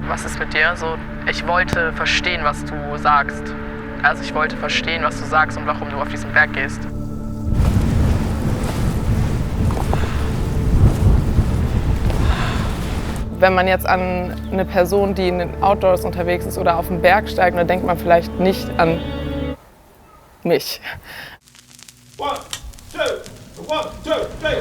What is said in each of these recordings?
was ist mit dir? So, ich wollte verstehen, was du sagst. Also ich wollte verstehen, was du sagst und warum du auf diesen Berg gehst. Wenn man jetzt an eine Person, die in den Outdoors unterwegs ist oder auf den Berg steigt, dann denkt man vielleicht nicht an mich. 1, 2, 1, 2, 3.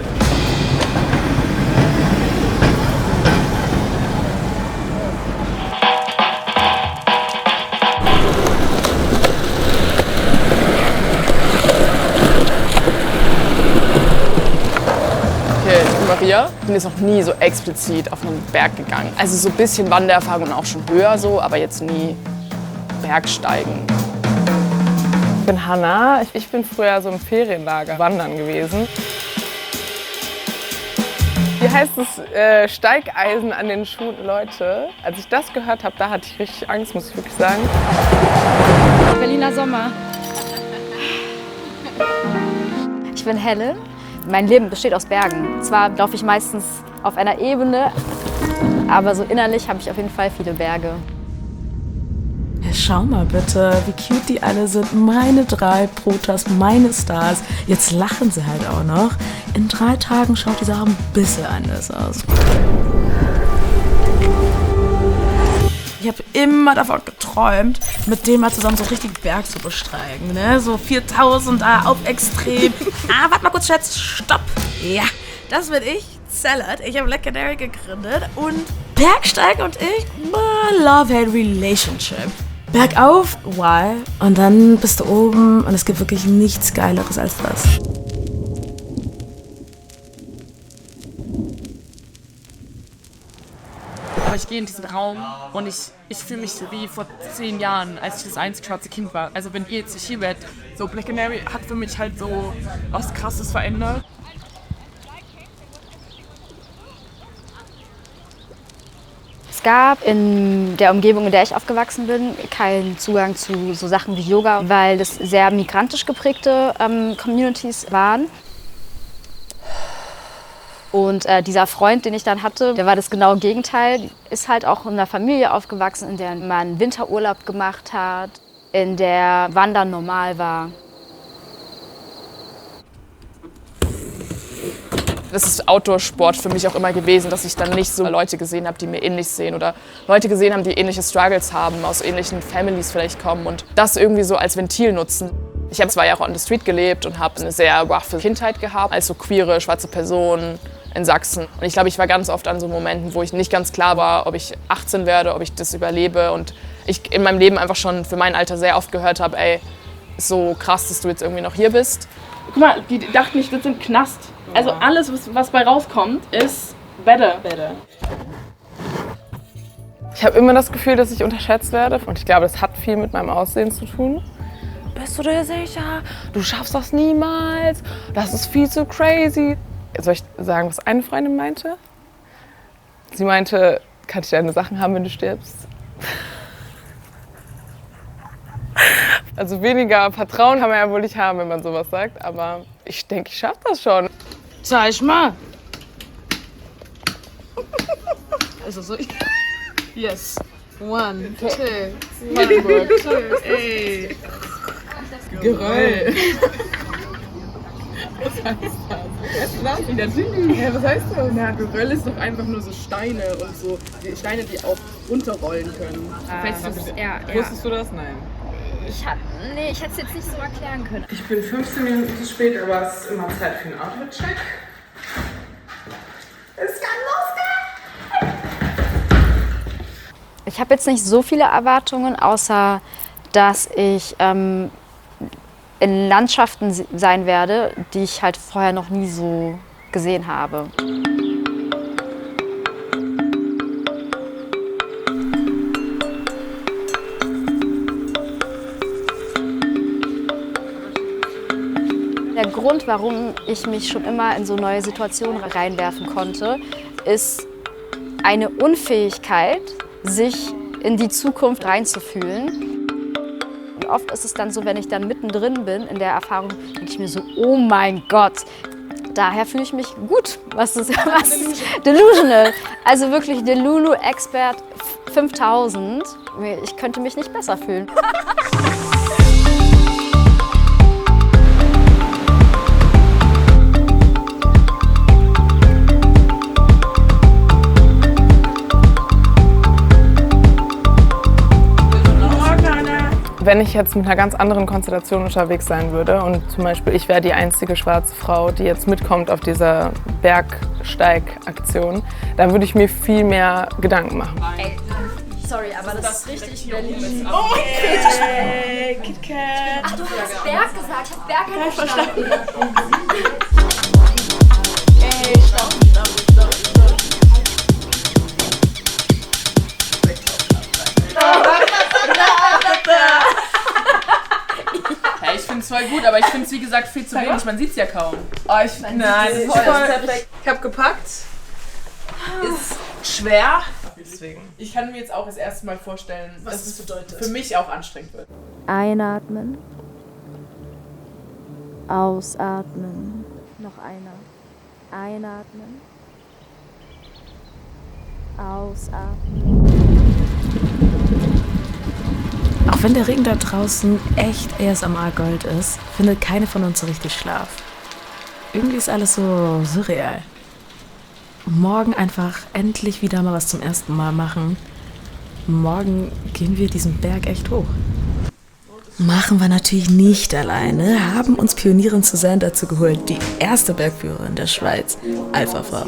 Okay, ich bin Maria. Ich bin jetzt noch nie so explizit auf einen Berg gegangen. Also so ein bisschen Wandererfahrung und auch schon höher so, aber jetzt nie Bergsteigen. Ich bin Hannah. Ich bin früher so im Ferienlager wandern gewesen. Hier heißt es Steigeisen an den Schuhen. Leute, als ich das gehört habe, da hatte ich richtig Angst, muss ich wirklich sagen. Berliner Sommer. Ich bin Helen. Mein Leben besteht aus Bergen. Zwar laufe ich meistens auf einer Ebene, aber so innerlich habe ich auf jeden Fall viele Berge. Ja, schau mal bitte, wie cute die alle sind. Meine 3 Protas, meine Stars. Jetzt lachen sie halt auch noch. In 3 Tagen schaut die Sache ein bisschen anders aus. Ich habe immer davon geträumt, mit dem mal zusammen so richtig Berg zu besteigen. Ne? So 4000er auf extrem. Warte mal kurz, Schatz, stopp. Ja, das bin ich, Salad. Ich habe Legendary gegründet und Bergsteigen und ich, Love-Hate Relationship. Bergauf, why? Und dann bist du oben und es gibt wirklich nichts Geileres als das. Aber ich gehe in diesen Raum und ich fühle mich wie vor 10 Jahren, als ich das einzige schwarze Kind war. Also wenn ihr jetzt nicht hier wärt, so Black Canary hat für mich halt so was Krasses verändert. Es gab in der Umgebung, in der ich aufgewachsen bin, keinen Zugang zu so Sachen wie Yoga, weil das sehr migrantisch geprägte Communities waren. Und dieser Freund, den ich dann hatte, der war das genaue Gegenteil. Ist halt auch in einer Familie aufgewachsen, in der man Winterurlaub gemacht hat, in der Wandern normal war. Das ist Outdoor-Sport für mich auch immer gewesen, dass ich dann nicht so Leute gesehen habe, die mir ähnlich sehen oder Leute gesehen haben, die ähnliche Struggles haben, aus ähnlichen Families vielleicht kommen und das irgendwie so als Ventil nutzen. Ich habe 2 Jahre on the street gelebt und habe eine sehr roughe Kindheit gehabt, als so queere, schwarze Person in Sachsen. Und ich glaube, ich war ganz oft an so Momenten, wo ich nicht ganz klar war, ob ich 18 werde, ob ich das überlebe. Und ich in meinem Leben einfach schon für mein Alter sehr oft gehört habe, ey, ist so krass, dass du jetzt irgendwie noch hier bist. Guck mal, die dachten, ich sitze im Knast. Also alles, was bei rauskommt, ist better. Ich habe immer das Gefühl, dass ich unterschätzt werde. Und ich glaube, das hat viel mit meinem Aussehen zu tun. Bist du dir sicher? Du schaffst das niemals. Das ist viel zu crazy. Soll ich sagen, was eine Freundin meinte? Sie meinte, kann ich deine Sachen haben, wenn du stirbst? Also weniger Vertrauen kann man ja wohl nicht haben, wenn man sowas sagt. Aber ich denke, ich schaffe das schon. Zeig mal. Also so. Yes. 1, 2, 1, 2, ey. Geröll. Was heißt das? Weißt du das? Ja, was heißt das? Na, Geröll ist doch einfach nur so Steine und so. Die Steine, die auch runterrollen können. Wusstest du das? Nein. Ich hätte es jetzt nicht so erklären können. Ich bin 15 Minuten zu spät, aber es ist immer Zeit für einen Outfit-Check. Es kann losgehen! Ich habe jetzt nicht so viele Erwartungen, außer dass ich in Landschaften sein werde, die ich halt vorher noch nie so gesehen habe. Der Grund, warum ich mich schon immer in so neue Situationen reinwerfen konnte, ist eine Unfähigkeit, sich in die Zukunft reinzufühlen. Und oft ist es dann so, wenn ich dann mittendrin bin in der Erfahrung, denke ich mir so, oh mein Gott, daher fühle ich mich gut. Was delusional. Also wirklich Delulu Expert 5000. Ich könnte mich nicht besser fühlen. Wenn ich jetzt mit einer ganz anderen Konstellation unterwegs sein würde und zum Beispiel ich wäre die einzige schwarze Frau, die jetzt mitkommt auf dieser Bergsteigaktion, dann würde ich mir viel mehr Gedanken machen. Ey, sorry, aber das ist richtig Berlin. Oh mein Gott! KitKat! Ach, du hast Berg gesagt. Ich hab Berg nicht verstanden. Ey, stopp. Ja, ich finde es voll gut, aber ich finde es wie gesagt viel zu wenig. Man sieht es ja kaum. Oh, nein, das ist perfekt. Ich habe gepackt. Ist schwer. Deswegen. Ich kann mir jetzt auch das erste Mal vorstellen, dass es bedeutet. für mich auch anstrengend wird. Einatmen. Ausatmen. Noch einer. Einatmen. Ausatmen. Auch wenn der Regen da draußen echt ASMR-Gold ist, findet keine von uns so richtig Schlaf. Irgendwie ist alles so surreal. Morgen einfach endlich wieder mal was zum ersten Mal machen. Morgen gehen wir diesen Berg echt hoch. Machen wir natürlich nicht alleine, haben uns Pionierin Suzanne dazu geholt, die erste Bergführerin der Schweiz, Alpha-Frau.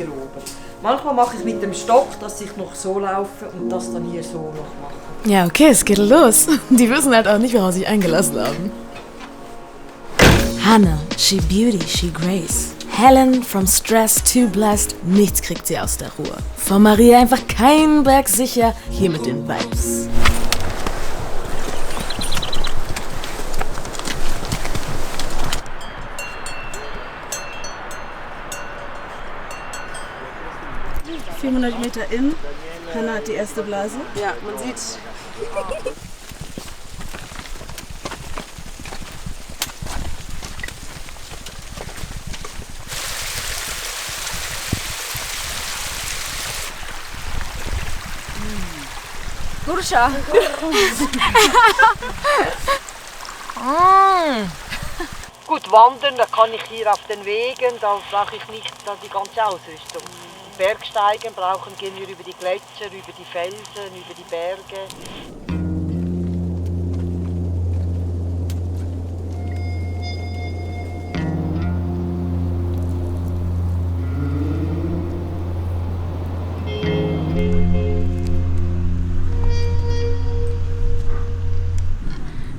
Manchmal mache ich mit dem Stock, dass ich noch so laufe und das dann hier so noch mache. Ja, okay, es geht los. Die wissen halt auch nicht, worauf sie sich eingelassen haben. Hannah, she beauty, she grace. Helen, from stress to blessed, nichts kriegt sie aus der Ruhe. Von Maria einfach kein Berg sicher, hier mit den Vibes. Meter in. Hannah hat die erste Blase. Ja, man sieht. Gurscha. Gut, wandern, da kann ich hier auf den Wegen, da brauche ich nicht die ganze Ausrüstung. Bergsteigen gehen wir über die Gletscher, über die Felsen, über die Berge.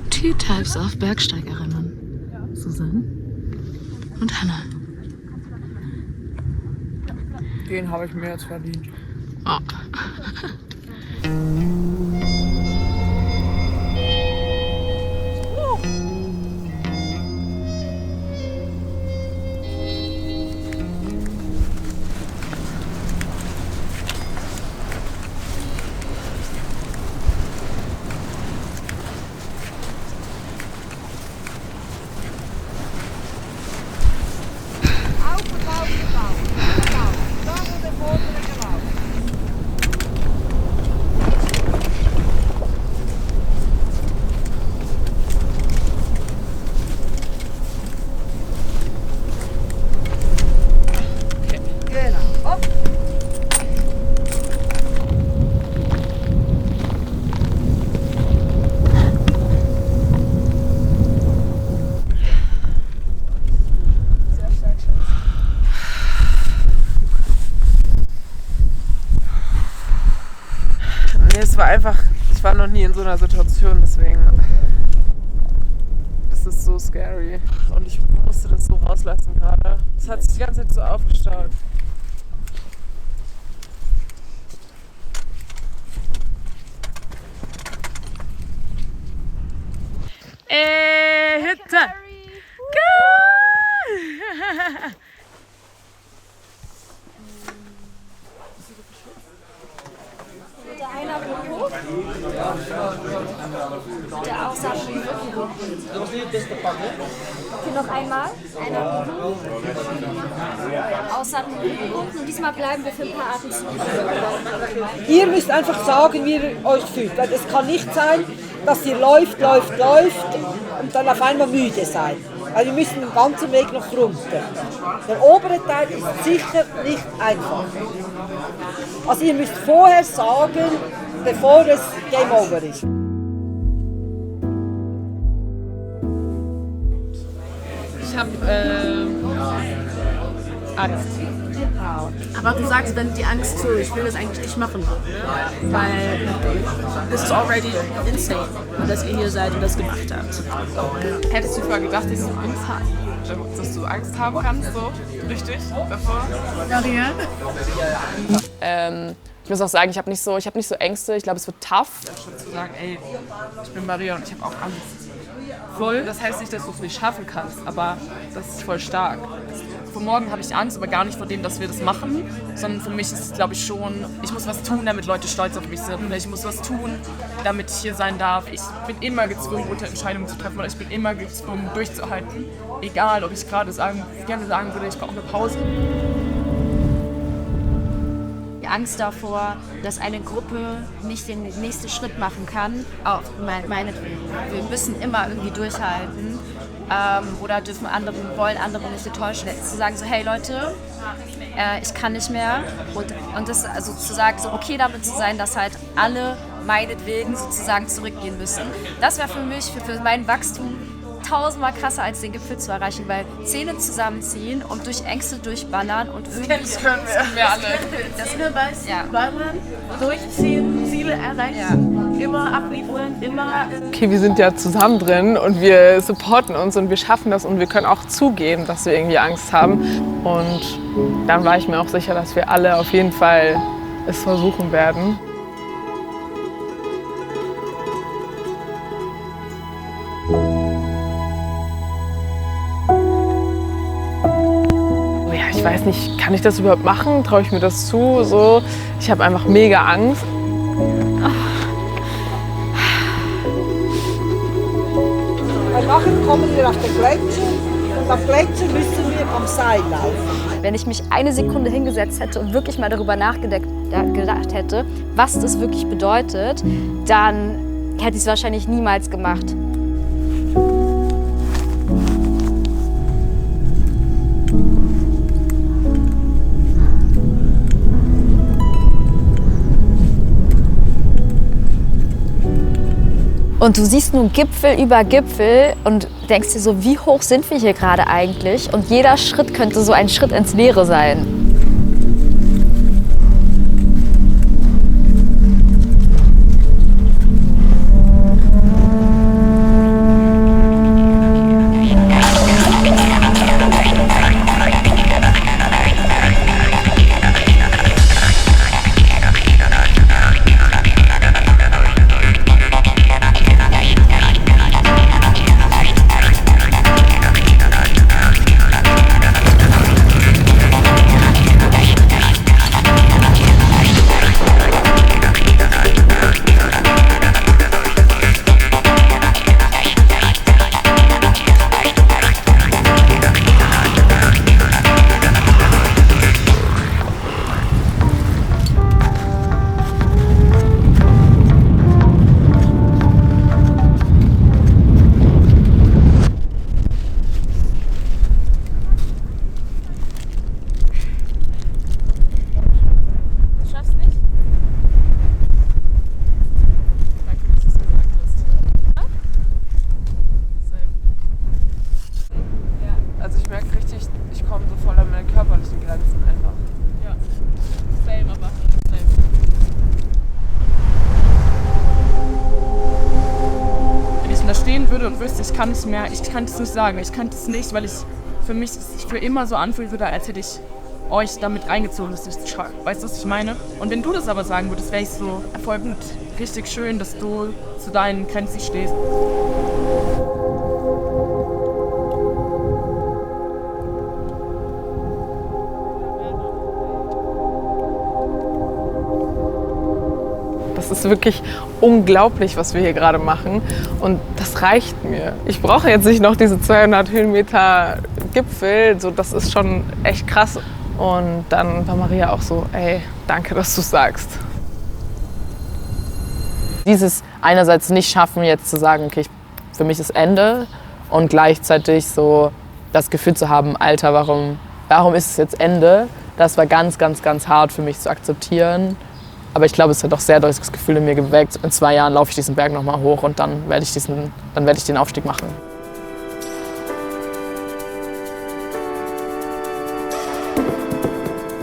Two types of Bergsteigerinnen. Suzanne und Hannah. Den habe ich mir jetzt verdient. Oh. Es war einfach, ich war noch nie in so einer Situation, deswegen, das ist so scary und ich musste das so rauslassen gerade. Es hat sich die ganze Zeit so aufgestaut. Hütte! Einer hoch. Der Aussatz im Rücken. Okay, noch einmal. Einer Aussatz im Rücken und diesmal bleiben wir für ein paar Atemzüge. Ihr müsst einfach sagen, wie ihr euch fühlt. Weil es kann nicht sein, dass ihr läuft und dann auf einmal müde seid. Also wir müssen den ganzen Weg noch runter. Der obere Teil ist sicher nicht einfach. Also ihr müsst vorher sagen, bevor es Game Over ist. Ich habe Angst. Aber du sagst, wenn die Angst so, ich will das eigentlich nicht machen. Weil this is already insane, dass ihr hier seid und das gemacht habt. Hättest du vorher gedacht, dass du Angst haben kannst, so richtig davor? Ich muss auch sagen, ich habe nicht so Ängste. Ich glaube, es wird tough. Schon zu sagen, ey, ich bin Maria und ich habe auch Angst. Voll. Das heißt nicht, dass du es nicht schaffen kannst, aber das ist voll stark. Vor morgen habe ich Angst, aber gar nicht vor dem, dass wir das machen, sondern für mich ist es, glaube ich, schon, ich muss was tun, damit Leute stolz auf mich sind. Ich muss was tun, damit ich hier sein darf. Ich bin immer gezwungen, gute Entscheidungen zu treffen oder ich bin immer gezwungen, durchzuhalten. Egal, ob ich gerade gerne sagen würde, ich brauche eine Pause. Die Angst davor, dass eine Gruppe nicht den nächsten Schritt machen kann, auch meinetwegen. Wir müssen immer irgendwie durchhalten. Oder wollen andere nicht enttäuschen. Zu sagen so, hey Leute, ich kann nicht mehr. Und das also zu sagen, so okay damit zu sein, dass halt alle meinetwegen sozusagen zurückgehen müssen. Das wäre für mich, für mein Wachstum, 1000-mal krasser als den Gipfel zu erreichen, weil Zähne zusammenziehen und durch Ängste durchballern und irgendwie... Das können wir alle. Das Hinweis, ballern, durchziehen, Ziele erreichen, immer abliefern, immer... Okay, wir sind ja zusammen drin und wir supporten uns und wir schaffen das und wir können auch zugeben, dass wir irgendwie Angst haben. Und dann war ich mir auch sicher, dass wir alle auf jeden Fall es versuchen werden. Ich weiß nicht, kann ich das überhaupt machen? Traue ich mir das zu? So, ich habe einfach mega Angst. Und nachher kommen wir auf den Gletscher und am Gletscher müssen wir am Seil laufen. Wenn ich mich eine Sekunde hingesetzt hätte und wirklich mal darüber nachgedacht hätte, was das wirklich bedeutet, dann hätte ich es wahrscheinlich niemals gemacht. Und du siehst nun Gipfel über Gipfel und denkst dir so, wie hoch sind wir hier gerade eigentlich? Und jeder Schritt könnte so ein Schritt ins Leere sein. Also ich merke richtig, ich komme so voll an meine körperlichen Grenzen einfach. Ja, same, aber same. Wenn ich da stehen würde und wüsste, ich kann nicht mehr, ich kann das nicht sagen, ich kann das nicht, weil für mich sich für immer so anfühlen würde, als hätte ich euch damit reingezogen, dass ich das schaffe. Weißt du, was ich meine? Und wenn du das aber sagen würdest, wäre ich so voll gut. Richtig schön, dass du zu deinen Grenzen stehst. Das ist wirklich unglaublich, was wir hier gerade machen. Und das reicht mir. Ich brauche jetzt nicht noch diese 200 Höhenmeter Gipfel. So, das ist schon echt krass. Und dann war Maria auch so, ey, danke, dass du sagst. Dieses einerseits nicht schaffen, jetzt zu sagen, okay, für mich ist Ende. Und gleichzeitig so das Gefühl zu haben, Alter, warum ist es jetzt Ende? Das war ganz, ganz, ganz hart für mich zu akzeptieren. Aber ich glaube, es hat auch sehr deutlich das Gefühl in mir geweckt. In 2 Jahren laufe ich diesen Berg noch mal hoch und dann werde ich den Aufstieg machen.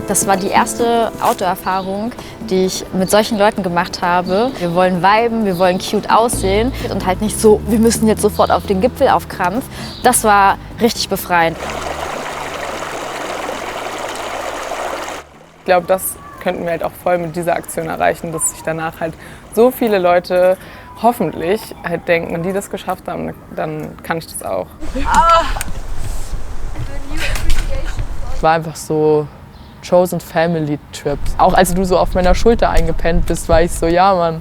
Das war die erste Outdoor-Erfahrung, die ich mit solchen Leuten gemacht habe. Wir wollen viben, wir wollen cute aussehen und halt nicht so, wir müssen jetzt sofort auf den Gipfel auf Krampf. Das war richtig befreiend. Ich glaube, das könnten wir halt auch voll mit dieser Aktion erreichen, dass sich danach halt so viele Leute hoffentlich halt denken, wenn die das geschafft haben, dann kann ich das auch. Es war einfach so Chosen Family Trips. Auch als du so auf meiner Schulter eingepennt bist, war ich so, ja Mann,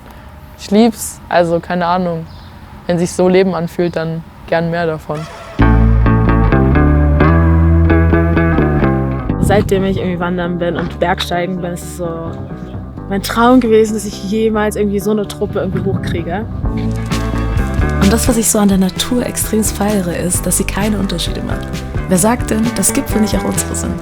ich lieb's. Also keine Ahnung, wenn sich so Leben anfühlt, dann gern mehr davon. Seitdem ich irgendwie wandern bin und Bergsteigen bin, ist es so mein Traum gewesen, dass ich jemals irgendwie so eine Truppe irgendwie hochkriege. Und das, was ich so an der Natur extrem feiere, ist, dass sie keine Unterschiede macht. Wer sagt denn, dass Gipfel nicht auch unsere sind?